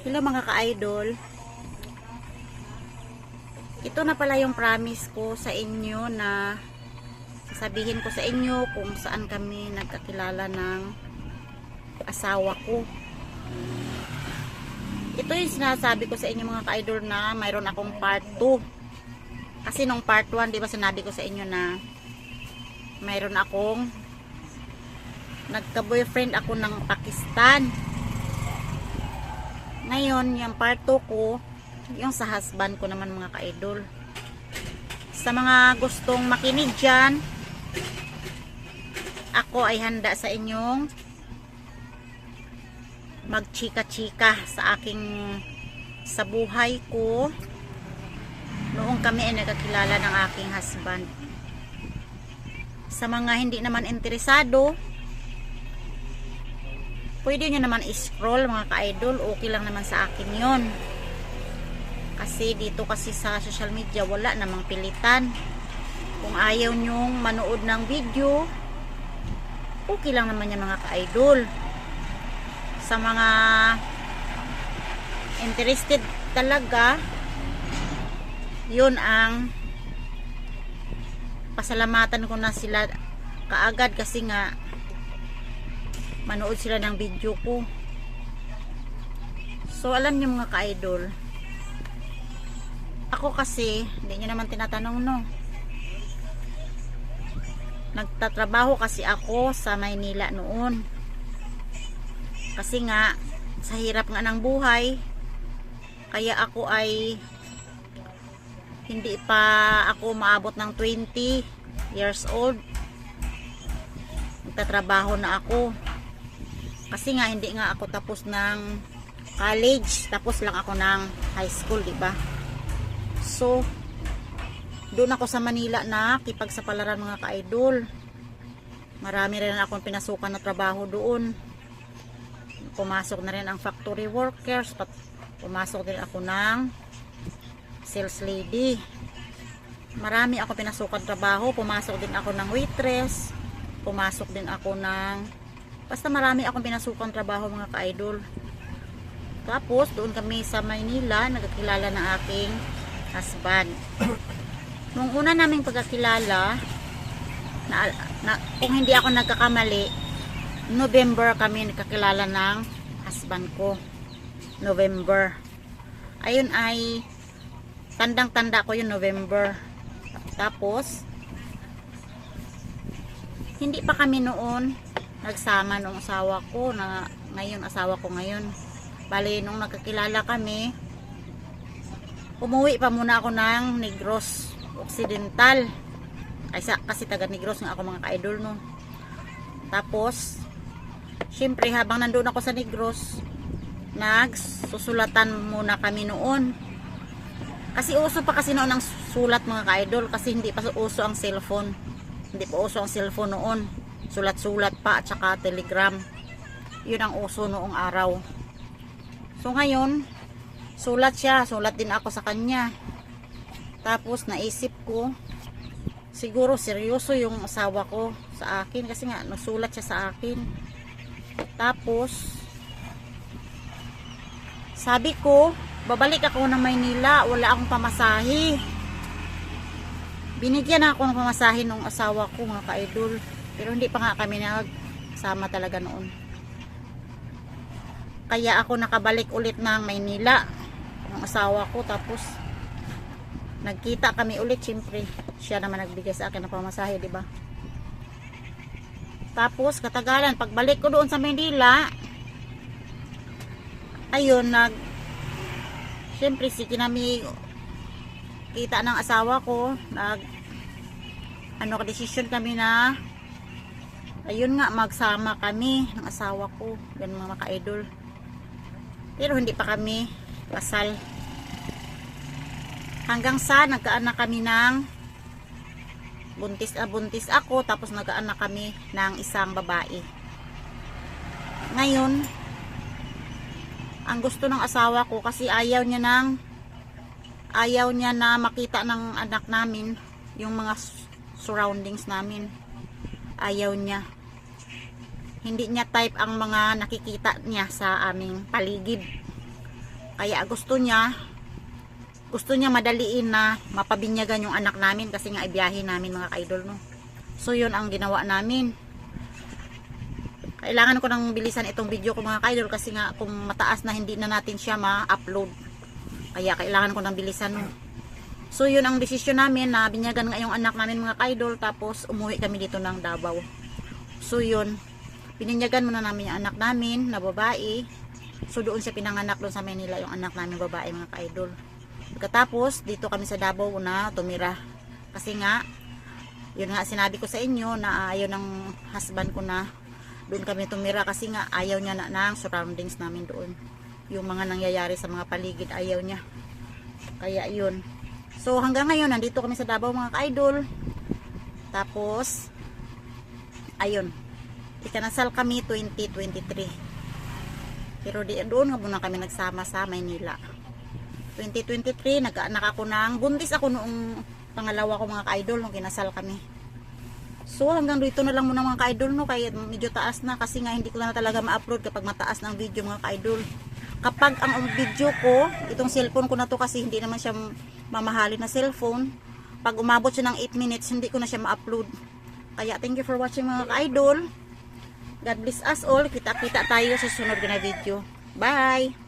Hello mga ka-idol. Ito na pala yung promise ko sa inyo na sasabihin ko sa inyo kung saan kami nagkakilala ng asawa ko. Ito yung sinasabi ko sa inyo mga ka-idol na mayroon akong part 2. Kasi nung part 1, di ba sinabi ko sa inyo na mayroon akong nagka-boyfriend ako ng Pakistan. Ngayon, yung part 2 ko, yung sa husband ko naman mga ka-idol. Sa mga gustong makinig dyan, ako ay handa sa inyong magchika-chika sa sa buhay ko noong kami ay nagkakilala ng aking husband. Sa mga hindi naman interesado, pwede nyo naman i-scroll mga ka-idol, okay lang naman sa akin yon. Kasi dito kasi sa social media wala namang pilitan. Kung ayaw nyong manood ng video, okay lang naman yan mga ka-idol. Sa mga interested talaga, yun ang pasalamatan ko na sila kaagad kasi nga manood sila ng video ko. So alam niyo mga ka-idol, ako kasi hindi niyo naman tinatanong no, nagtatrabaho kasi ako sa Maynila noon kasi nga sa hirap nga ng buhay, kaya ako ay hindi pa ako maabot ng 20 years old, nagtatrabaho na ako. Kasi nga hindi nga ako tapos ng college, tapos lang ako ng high school, di ba? So doon ako sa Manila na kipagsapalaran mga ka-idol. Marami rin akong pinasukan na trabaho doon. Pumasok na rin ang factory workers, pumasok din ako ng sales lady. Marami ako pinasukan trabaho, pumasok din ako ng waitress, pumasok din ako ng basta marami akong pinasukan trabaho mga ka-idol. Tapos doon kami sa Maynila nagkakilala ng aking husband. Nung una naming pagkakilala, kung hindi ako nagkakamali, November kami nagkakilala ng husband ko. November. Ayun ay tandang-tanda ko yung November. Tapos hindi pa kami noon nagsama nung asawa ko na ngayon asawa ko ngayon. Bali nung nagkakilala kami, umuwi pa muna ako ng Negros Occidental. Kasi taga Negros nga ako mga ka-idol no. Tapos syempre habang nandoon ako sa Negros, nagsusulatan muna kami noon. Kasi uso pa kasi noon ang sulat mga ka-idol, kasi hindi pa uso ang cellphone. Hindi pa uso ang cellphone noon. Sulat-sulat pa at saka telegram. Yun ang uso noong araw. So ngayon, sulat siya, sulat din ako sa kanya. Tapos naisip ko, siguro seryoso yung asawa ko sa akin kasi nga nagsulat siya sa akin. Tapos sabi ko, babalik ako ng Maynila, wala akong pamasahe. Binigyan ako ng pamasahe ng asawa ko mga ka-idol, pero hindi pa nga kami nagsama talaga noon. Kaya ako nakabalik ulit ng Maynila ng asawa ko. Tapos nagkita kami ulit, syempre siya naman nagbigay sa akin ng pamasahe, di ba? Tapos katagalan pagbalik ko doon sa Maynila, ayun syempre sige nami kita ng asawa ko, desisyon kami na ayun nga magsama kami ng asawa ko, ganun mga ka-idol. Pero hindi pa kami kasal. Hanggang sa nagkaanak kami ng buntis ako, tapos nagkaanak kami ng isang babae. Ngayon, ang gusto ng asawa ko kasi ayaw niya na makita ng anak namin yung mga surroundings namin. Ayaw niya. Hindi niya type ang mga nakikita niya sa aming paligid. Kaya gusto niya madaliin na mapabinyagan yung anak namin kasi nga ibiyahe namin mga ka-idol, no. So yun ang ginawa namin. Kailangan ko nang bilisan itong video ko mga ka-idol kasi nga kung mataas na hindi na natin siya ma-upload. Kaya kailangan ko nang bilisan, no. So yun ang desisyon namin na binyagan nga yung anak namin mga ka-idol, tapos umuwi kami dito ng Davao. So yun, pininyagan muna namin yung anak namin na babae. So doon siya pinanganak doon sa Manila yung anak namin babae mga ka-idol. Pagkatapos dito kami sa Davao na tumira. Kasi nga yun nga sinabi ko sa inyo na ayaw ng husband ko na doon kami tumira kasi nga ayaw niya na ng surroundings namin doon. Yung mga nangyayari sa mga paligid ayaw niya. Kaya yun. So hanggang ngayon nandito kami sa Davao mga ka-idol. Tapos ayun, ikanasal kami 2023. Pero doon nga muna kami nagsama sa Maynila. 2023 nagkaanak ako ng buntis ako noong pangalawa ko mga ka-idol nung kinasal kami. So hanggang dito na lang muna mga ka-idol, no, kaya medyo taas na kasi nga hindi ko na talaga ma-upload kapag mataas ng video mga ka-idol. Kapag ang video ko, itong cellphone ko na to kasi hindi naman siya mamahalin na cellphone, pag umabot siya ng 8 minutes hindi ko na siya ma-upload. Kaya thank you for watching mga ka-idol. God bless us all. Kita-kita tayo sa sunod na video. Bye!